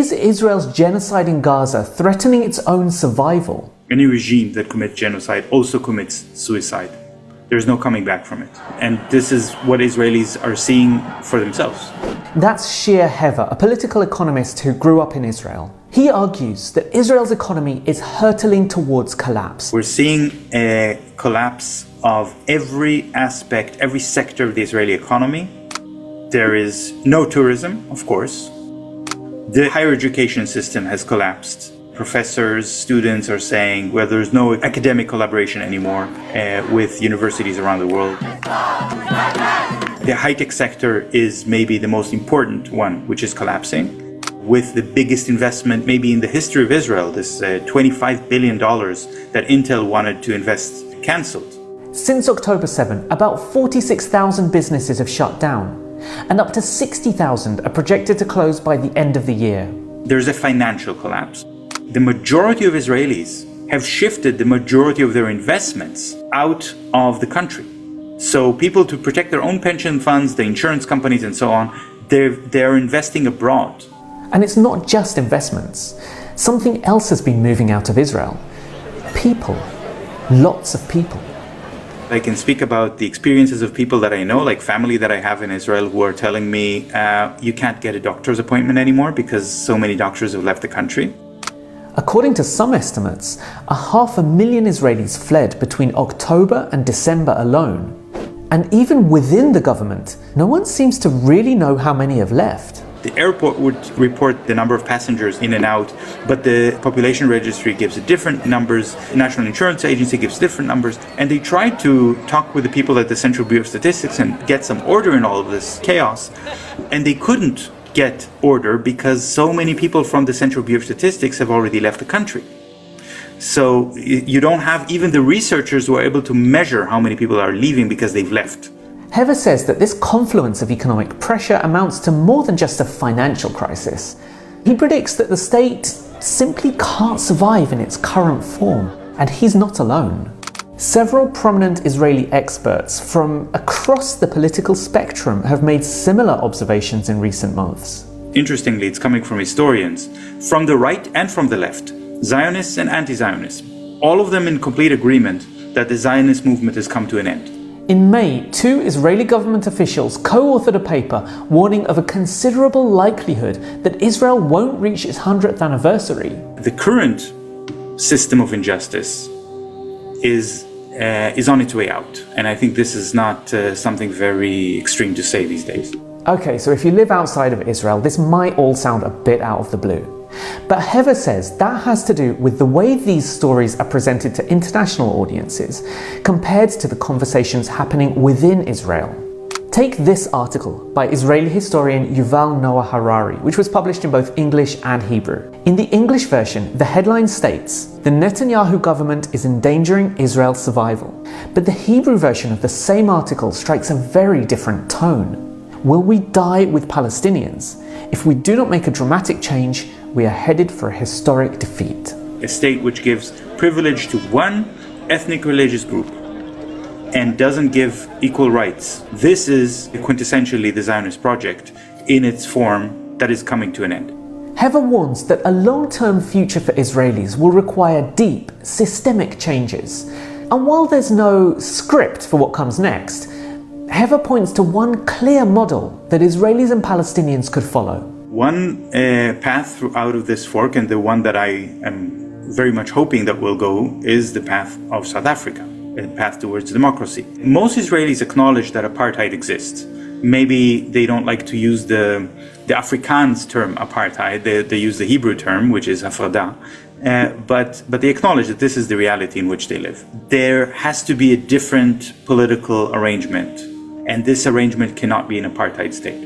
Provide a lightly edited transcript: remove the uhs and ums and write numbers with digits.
Is Israel's genocide in Gaza threatening its own survival? Any regime that commits genocide also commits suicide. There's no coming back from it. And this is what Israelis are seeing for themselves. That's Shir Hever, a political economist who grew up in Israel. He argues that Israel's economy is hurtling towards collapse. We're seeing a collapse of every aspect, every sector of the Israeli economy. There is no tourism, of course. The higher education system has collapsed. Professors, students are saying, well, there's no academic collaboration anymore with universities around the world. The high-tech sector is maybe the most important one, which is collapsing, with the biggest investment maybe in the history of Israel, this $25 billion that Intel wanted to invest cancelled. Since October 7, about 46,000 businesses have shut down, and up to 60,000 are projected to close by the end of the year. There's a financial collapse. The majority of Israelis have shifted the majority of their investments out of the country. So people, to protect their own pension funds, the insurance companies and so on, they're investing abroad. And it's not just investments. Something else has been moving out of Israel. People. Lots of people. I can speak about the experiences of people that I know, like family that I have in Israel, who are telling me, you can't get a doctor's appointment anymore because so many doctors have left the country. According to some estimates, 500,000 Israelis fled between October and December alone. And even within the government, no one seems to really know how many have left. The airport would report the number of passengers in and out, but the population registry gives different numbers, the National Insurance Agency gives different numbers, and they tried to talk with the people at the Central Bureau of Statistics and get some order in all of this chaos, and they couldn't get order because so many people from the Central Bureau of Statistics have already left the country. So you don't have even the researchers who are able to measure how many people are leaving because they've left. Hever says that this confluence of economic pressure amounts to more than just a financial crisis. He predicts that the state simply can't survive in its current form, and he's not alone. Several prominent Israeli experts from across the political spectrum have made similar observations in recent months. Interestingly, it's coming from historians, from the right and from the left, Zionists and anti-Zionists, all of them in complete agreement that the Zionist movement has come to an end. In May, 2 Israeli government officials co-authored a paper warning of a considerable likelihood that Israel won't reach its 100th anniversary. The current system of injustice is on its way out, and I think this is not something very extreme to say these days. Okay, so if you live outside of Israel, this might all sound a bit out of the blue. But Hever says that has to do with the way these stories are presented to international audiences compared to the conversations happening within Israel. Take this article by Israeli historian Yuval Noah Harari, which was published in both English and Hebrew. In the English version, the headline states, "The Netanyahu government is endangering Israel's survival." But the Hebrew version of the same article strikes a very different tone. Will we die with Palestinians? If we do not make a dramatic change, we are headed for a historic defeat. A state which gives privilege to one ethnic religious group and doesn't give equal rights. This is quintessentially the Zionist project in its form that is coming to an end. Hever warns that a long-term future for Israelis will require deep, systemic changes. And while there's no script for what comes next, Hever points to one clear model that Israelis and Palestinians could follow. One path out of this fork, and the one that I am very much hoping that will go, is the path of South Africa, a path towards democracy. Most Israelis acknowledge that apartheid exists. Maybe they don't like to use the Afrikaans term apartheid, they use the Hebrew term, which is hafrada, but they acknowledge that this is the reality in which they live. There has to be a different political arrangement, and this arrangement cannot be an apartheid state.